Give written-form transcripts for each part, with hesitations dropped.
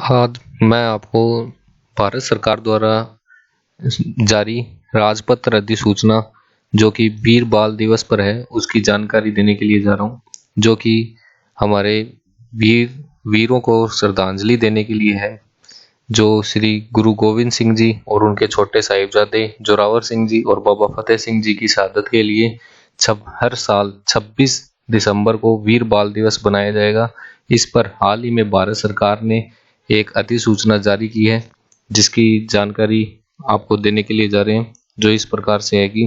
आज मैं आपको भारत सरकार द्वारा जारी राजपत्र अधिसूचना जो कि वीर बाल दिवस पर है उसकी जानकारी देने के लिए जा रहा हूँ, जो कि हमारे वीरों को श्रद्धांजलि देने के लिए है। जो श्री गुरु गोविंद सिंह जी और उनके छोटे साहिबजादे जोरावर सिंह जी और बाबा फतेह सिंह जी की शहादत के लिए हर साल 26 दिसंबर को वीर बाल दिवस बनाया जाएगा। इस पर हाल ही में भारत सरकार ने एक अधिसूचना जारी की है, जिसकी जानकारी आपको देने के लिए जा रहे हैं, जो इस प्रकार से है कि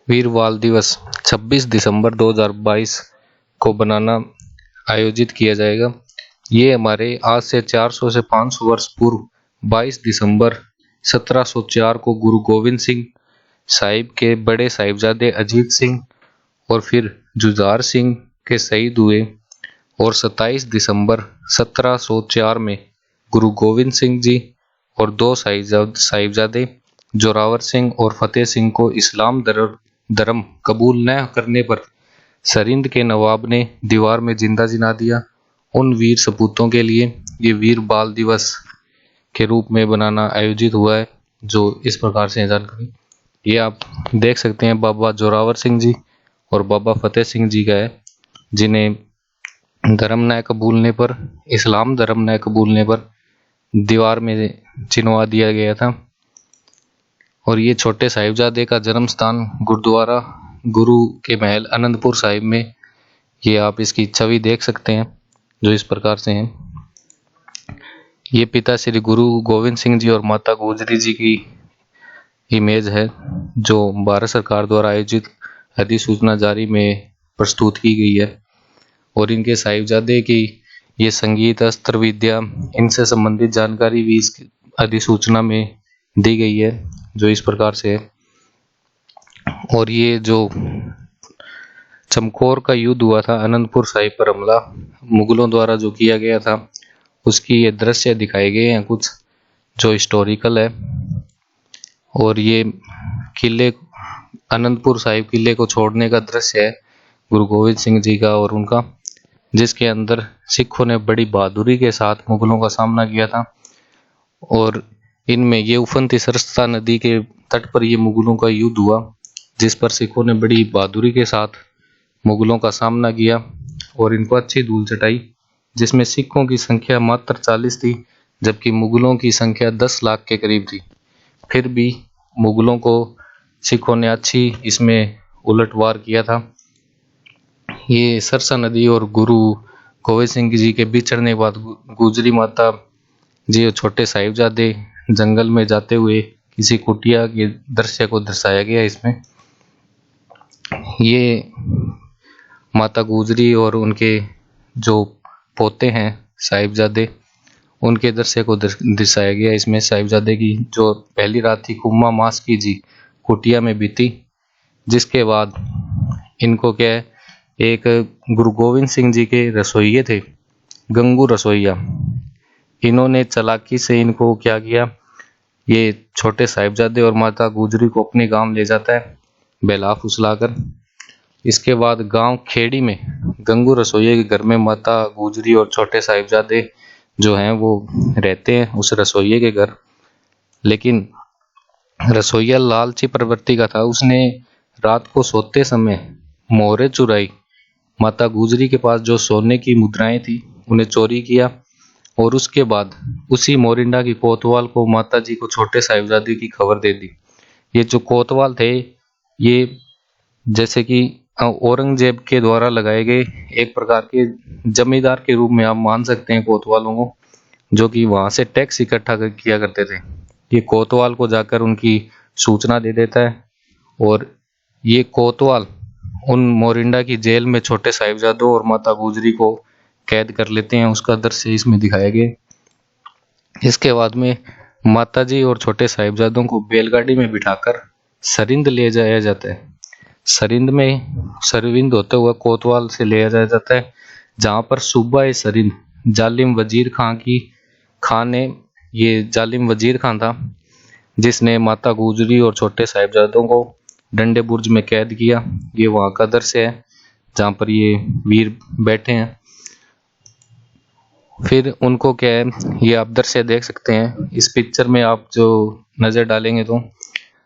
वीर बाल दिवस 26 दिसंबर 2022 को बनाना आयोजित किया जाएगा। ये हमारे आज से 400 से 500 वर्ष पूर्व 22 दिसंबर 1704 को गुरु गोविंद सिंह साहिब के बड़े साहिबजादे अजीत सिंह और फिर जुझार सिंह के शहीद हुए और 27 दिसंबर 1704 में गुरु गोविंद सिंह जी और दो साहिबजादे जोरावर सिंह और फतेह सिंह को इस्लाम धर्म कबूल न करने पर सरिंद के नवाब ने दीवार में जिंदा जिना दिया। उन वीर सपूतों के लिए ये वीर बाल दिवस के रूप में बनाना आयोजित हुआ है, जो इस प्रकार से जानकारी ये आप देख सकते हैं। बाबा जोरावर सिंह जी और बाबा फतेह सिंह जी का है, जिन्हें धर्म न कबूलने पर इस्लाम धर्म न कबूलने पर दीवार में चिनवा दिया गया था। और ये छोटे साहिबजादे का जन्म स्थान गुरुद्वारा गुरु के महल आनंदपुर साहिब में, ये आप इसकी छवि देख सकते हैं, जो इस प्रकार से है। ये पिता श्री गुरु गोविंद सिंह जी और माता गुजरी जी की इमेज है, जो भारत सरकार द्वारा आयोजित अधिसूचना जारी में प्रस्तुत की गई है। और इनके साहिबजादे की ये संगीत, अस्त्र विद्या, इनसे संबंधित जानकारी भी इस अधिसूचना में दी गई है, जो इस प्रकार से है। और ये जो चमकौर का युद्ध हुआ था, आनंदपुर साहिब पर हमला मुगलों द्वारा जो किया गया था, उसकी ये दृश्य दिखाए गए हैं कुछ, जो हिस्टोरिकल है। और ये किले आनंदपुर साहिब किले को छोड़ने का दृश्य है गुरु गोविंद सिंह जी का और उनका, जिसके अंदर सिखों ने बड़ी बहादुरी के साथ मुगलों का सामना किया था। और इनमें ये उफनती सरस्वती नदी के तट पर ये मुगलों का युद्ध हुआ, जिस पर सिखों ने बड़ी बहादुरी के साथ मुगलों का सामना किया और इनको अच्छी धूल चटाई, जिसमें सिखों की संख्या मात्र 40 थी, जबकि मुगलों की संख्या 10 लाख के करीब थी। फिर भी मुगलों को सिखों ने अच्छी इसमें उलटवार किया था। ये सरसा नदी और गुरु गोविंद सिंह जी के बिछड़ने के बाद गुजरी माता जी और छोटे साहिबजादे जंगल में जाते हुए किसी कुटिया के दृश्य को दर्शाया गया इसमें। ये माता गुजरी और उनके जो पोते हैं साहिबजादे, उनके दृश्य को दर्शाया गया इसमें। साहिबजादे की जो पहली रात थी कुम्मा मास की जी कुटिया में बीती, जिसके बाद इनको क्या है, एक गुरु गोविंद सिंह जी के रसोइये थे, गंगू रसोइया, इन्होंने चालाकी से इनको क्या किया, ये छोटे साहिबजादे और माता गुजरी को अपने गांव ले जाता है बेला फुसलाकर। इसके बाद गांव खेड़ी में गंगू रसोइये के घर में माता गुजरी और छोटे साहिबजादे जो हैं वो रहते हैं उस रसोइये के घर। लेकिन रसोइया लालची प्रवृत्ति का था, उसने रात को सोते समय मोहरे चुराई, माता गुजरी के पास जो सोने की मुद्राएं थी उन्हें चोरी किया और उसके बाद उसी मोरिंडा की कोतवाल को माता जी को छोटे साहिबजादे की खबर दे दी। ये जो कोतवाल थे, ये जैसे कि औरंगजेब के द्वारा लगाए गए एक प्रकार के जमींदार के रूप में आप मान सकते हैं कोतवालों को, जो कि वहां से टैक्स इकट्ठा किया करते थे। ये कोतवाल को जाकर उनकी सूचना दे देता है और ये कोतवाल उन मोरिंडा की जेल में छोटे साहिबजादों और माता गुजरी को कैद कर लेते हैं। उसका दृश्य इसमें दिखाया गया। इसके बाद में माता जी और छोटे साहिबजादों को बैलगाड़ी में बिठाकर सरिंद ले जाया जाता है। सरिंद में सरविंद होता हुआ कोतवाल से ले जाया जाता है, जहां पर सूबा सरिंद जालिम वजीर खान ने, ये जालिम वजीर खान था जिसने माता गुजरी और छोटे साहिबजादों को डंडे बुर्ज में कैद किया। ये वहां का दृश्य है, जहाँ पर ये वीर बैठे हैं। फिर उनको क्या है, ये आप दृश्य देख सकते हैं इस पिक्चर में। आप जो नज़र डालेंगे तो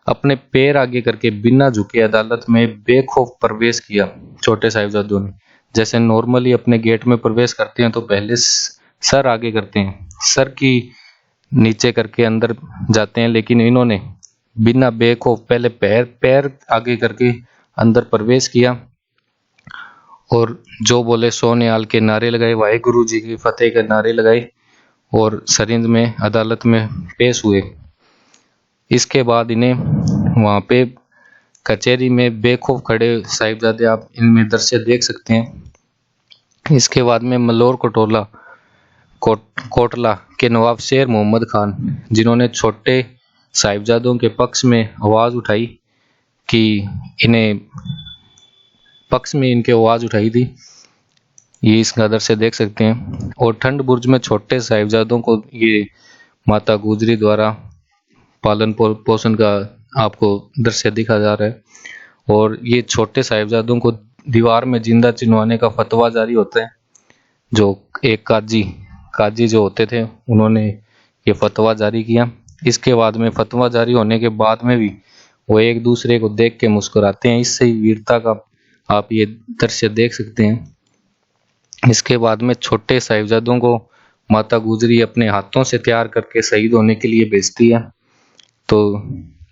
अपने पैर आगे करके बिना झुके अदालत में बेखौफ प्रवेश किया छोटे साहिबजादों ने। जैसे नॉर्मली अपने गेट में प्रवेश करते हैं तो पहले सर आगे करते हैं, सर की नीचे करके अंदर जाते हैं, लेकिन इन्होंने बिना बेखौफ पहले पैर आगे करके अंदर प्रवेश किया और जो बोले सो निहाल के नारे लगाए, वाहेगुरु जी की फतेह के नारे लगाए और सरिंद में अदालत में पेश हुए। इसके बाद इन्हें वहाँ पे कचहरी में बेखौफ खड़े साहिबजादे आप इनमें दृश्य देख सकते हैं। इसके बाद में मलोर कोटला के नवाब शेर मोहम्मद खान, जिन्होंने छोटे साहिबजादों के पक्ष में आवाज़ उठाई कि इन्हें पक्ष में इनके आवाज़ उठाई थी, ये इसका दृश्य देख सकते हैं। और ठंड बुर्ज में छोटे साहिबजादों को ये माता गुजरी द्वारा पालन पोषण का आपको दृश्य दिखा जा रहा है। और ये छोटे साहिबजादों को दीवार में जिंदा चिनवाने का फतवा जारी होता है। जो एक काजी जो होते थे उन्होंने ये फतवा जारी किया। इसके बाद में फतवा जारी होने के बाद में भी वो एक दूसरे को देख के मुस्कुराते हैं। इससे ही वीरता का आप ये दृश्य देख सकते हैं। इसके बाद में छोटे साहिबजादों को माता गुजरी अपने हाथों से तैयार करके शहीद होने के लिए भेजती है। तो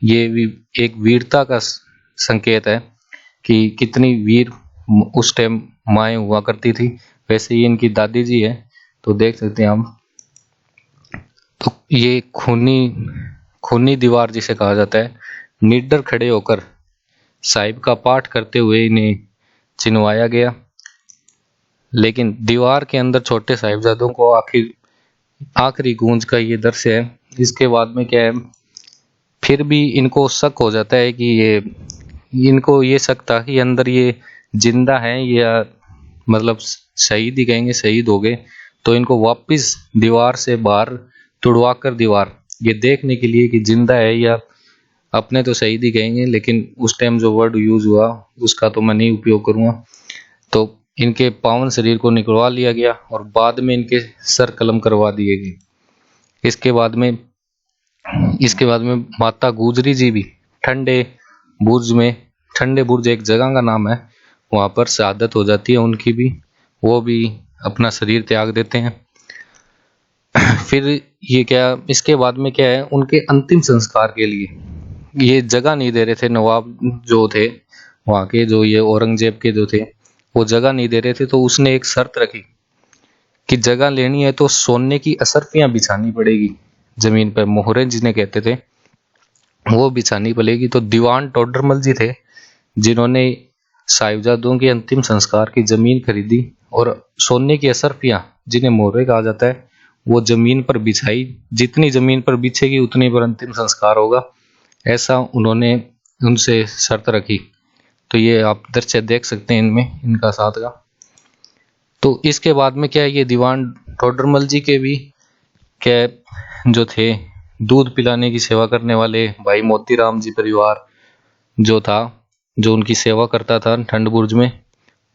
ये भी एक वीरता का संकेत है कि कितनी वीर उस टाइम माएँ हुआ करती थी। वैसे ही इनकी दादी जी है, तो देख सकते हैं हम। तो ये खूनी दीवार जिसे कहा जाता है, निडर खड़े होकर साहिब का पाठ करते हुए इन्हें चिनवाया गया। लेकिन दीवार के अंदर छोटे साहिबजादों को आखिरी गूंज का ये दृश्य है। इसके बाद में क्या है, फिर भी इनको शक हो जाता है कि इनको ये शक था कि अंदर ये जिंदा है या मतलब शहीद ही कहेंगे, शहीद हो गए। तो इनको वापस दीवार से बाहर तुड़वा कर दीवार ये देखने के लिए कि जिंदा है या अपने तो शहीद ही कहेंगे, लेकिन उस टाइम जो वर्ड यूज हुआ उसका तो मैं नहीं उपयोग करूँगा। तो इनके पावन शरीर को निकलवा लिया गया और बाद में इनके सर कलम करवा दिए गए। इसके बाद में माता गुजरी जी भी ठंडे बुर्ज एक जगह का नाम है, वहाँ पर शहादत हो जाती है उनकी भी। वो भी अपना शरीर त्याग देते हैं। फिर ये क्या, इसके बाद में क्या है, उनके अंतिम संस्कार के लिए ये जगह नहीं दे रहे थे नवाब जो थे वहाँ के, जो ये औरंगजेब के जो थे वो जगह नहीं दे रहे थे। तो उसने एक शर्त रखी कि जगह लेनी है तो सोने की असरफियां बिछानी पड़ेगी जमीन पर, मोहरे जिन्हें कहते थे वो बिछानी पड़ेगी। तो दीवान टोडरमल जी थे जिन्होंने साहिबजादों के अंतिम संस्कार की जमीन खरीदी और सोने की असरफियां जिन्हें मोहरे कहा जाता है वो जमीन पर बिछाई। जितनी जमीन पर बिछेगी उतनी पर अंतिम संस्कार होगा, ऐसा उन्होंने उनसे शर्त रखी। तो ये आप दृश्य देख सकते हैं इनमें, इनका साथ का। तो इसके बाद में क्या है, ये दीवान टोडरमल जी के भी क्या जो थे दूध पिलाने की सेवा करने वाले भाई मोतीराम जी परिवार जो था, जो उनकी सेवा करता था ठंड बुर्ज में,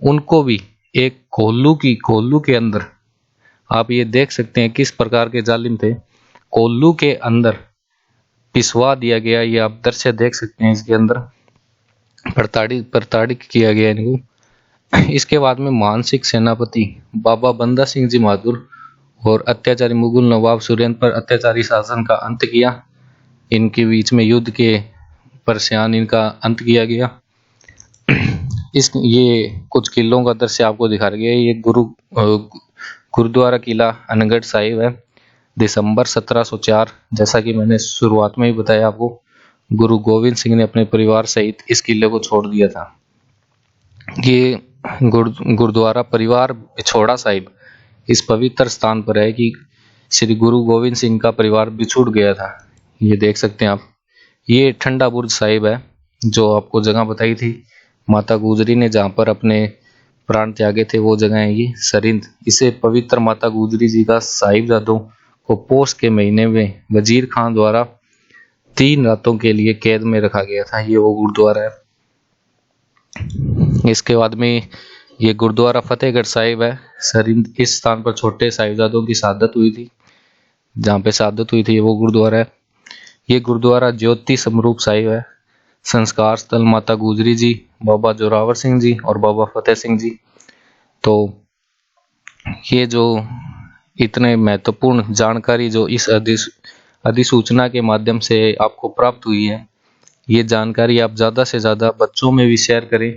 उनको भी एक कोल्लू के अंदर आप ये देख सकते हैं किस प्रकार के जालिम थे। कोल्लू के अंदर पिसवा दिया गया, ये आप दृश्य देख सकते हैं। इसके अंदर प्रताड़ित किया गया इनको। इसके बाद में मानसिक सेनापति बाबा बंदा सिंह जी बहादुर और अत्याचारी मुगल नवाब सुरेंद्र पर अत्याचारी शासन का अंत किया। इनके बीच में युद्ध के परेशान इनका अंत किया गया। ये कुछ किलों का दृश्य आपको दिखा गया। ये गुरुद्वारा किला अनगढ़ साहिब है। दिसंबर 1704, जैसा कि मैंने शुरुआत में ही बताया आपको, गुरु गोविंद सिंह ने अपने परिवार सहित इस किले को छोड़ दिया था। ये गुरुद्वारा परिवार बिछोड़ा साहिब इस पवित्र स्थान पर है कि श्री गुरु गोविंद सिंह का परिवार बिछुड़ गया था। ये देख सकते हैं आप। ये ठंडा बुर्ज साहिब है जो आपको जगह बताई थी माता गुजरी ने जहाँ पर अपने प्राण त्यागे थे, वो जगह है ये सरिंद। इसे पवित्र माता गुजरी जी का साहिबजादों को पोष के महीने में वजीर खान द्वारा 3 रातों के लिए कैद में रखा गया था। ये वो गुरुद्वारा है। इसके बाद में ये गुरुद्वारा फतेहगढ़ साहिब है सर। इस स्थान पर छोटे साहिबजादों की शहादत हुई थी, जहाँ पे शहादत हुई थी वो गुरुद्वारा है। ये गुरुद्वारा ज्योति समरूप साहिब है। संस्कार स्थल माता गुजरी जी, बाबा जोरावर सिंह जी और बाबा फतेह सिंह जी। तो ये जो इतने महत्वपूर्ण जानकारी जो इस अधिसूचना के माध्यम से आपको प्राप्त हुई है, ये जानकारी आप ज़्यादा से ज़्यादा बच्चों में भी शेयर करें,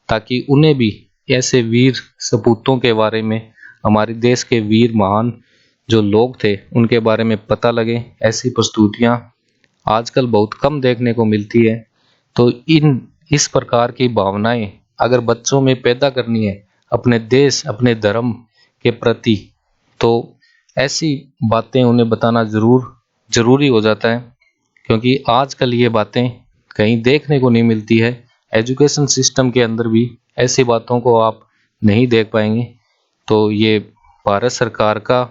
ताकि उन्हें भी ऐसे वीर सपूतों के बारे में, हमारे देश के वीर महान जो लोग थे उनके बारे में पता लगे। ऐसी प्रस्तुतियाँ आजकल बहुत कम देखने को मिलती है। तो इस प्रकार की भावनाएं अगर बच्चों में पैदा करनी है अपने देश अपने धर्म के प्रति, तो ऐसी बातें उन्हें बताना जरूरी हो जाता है, क्योंकि आजकल ये बातें कहीं देखने को नहीं मिलती है। एजुकेशन सिस्टम के अंदर भी ऐसी बातों को आप नहीं देख पाएंगे। तो ये भारत सरकार का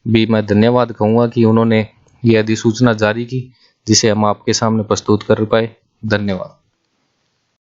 भी मैं धन्यवाद कहूँगा कि उन्होंने ये अधिसूचना जारी की, जिसे हम आपके सामने प्रस्तुत कर पाए। धन्यवाद।